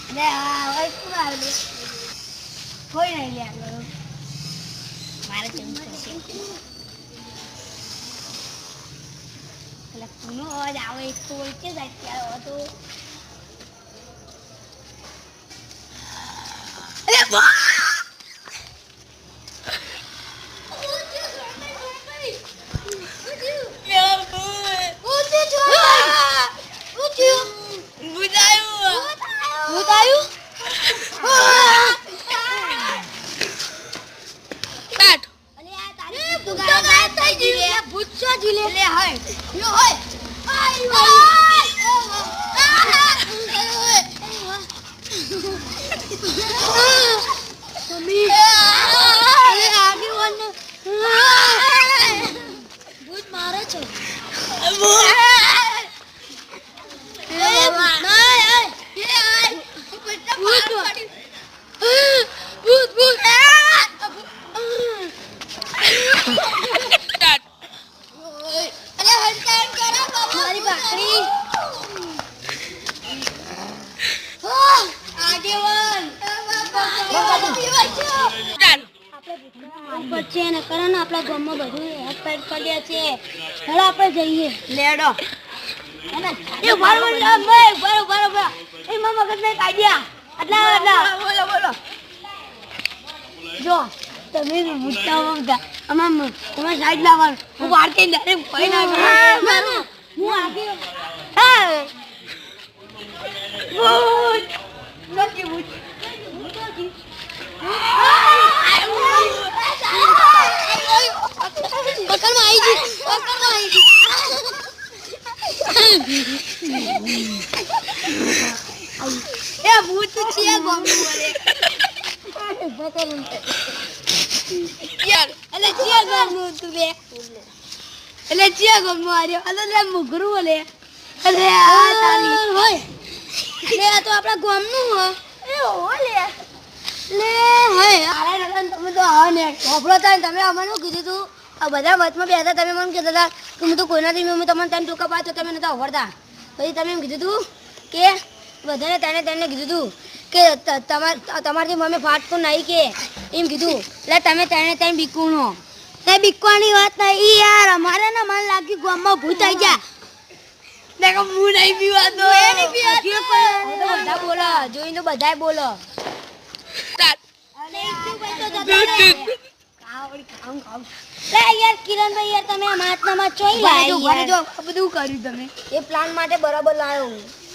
લે આ ઓય પૂરા આવે કોઈ નહીં લે આગળ મારે ચેન્જ કરશે એટલે કોનો અવાજ આવે તો કે જાય ત્યારે તો અરે વાહ આપણા ગામમાં બધું હેડ પેડ પડ્યા છે હેડો આપણે જઈએ લેડો એ બરોબર એ મારા મગજને કાઢ્યા આટલા બોલો જો તમે મુદ્દા અમાર તમાર સાઈડ લાવવાનું હું વારતે ડાયરેક્ટ ફોઈ ના હું આગે હા ભૂત પકડમાં આવી ગઈ એ ભૂત છે ગોમનું બોલે યાર એટલે ચિયા ગોમનું તું બે એટલે ચિયા ગોમનું આર્યો એટલે મુગરું બોલે અરે આ તારી હોય લે આ તો આપણા ગોમનું હો એ હો લે હે આરે રતન તમે તો આ ને ખોપડો થાય તમે અમને કીધું તું આ બધા વચમાં બેઠા તમે મને કહેતા હતા કે હું તો કોઈનાથી મેં તમને તને ટોકા પાડતો તમે નતા આવડતા પછી તમે એમ કીધું તું કે બધાને તેને કીધું તું કે તમારી મમ્મી ફાટતું નહીં કે એમ કીધું એટલે તમે તેને બીકુનો તે બીકવાની વાત નહીં યાર અમારે ને મને લાગ્યું ગામમાં ભૂત આવી જા દેખો હું નહીં પીવાતો એ નહીં પીવાતો બધા બોલો જોઈને તો બધાય બોલો યાર કિરણભાઈ યાર તમે આ માથનામાં ચોઈ લાવી યાર બધું કર્યું તમે એ પ્લાન માટે બરાબર લાવ્યો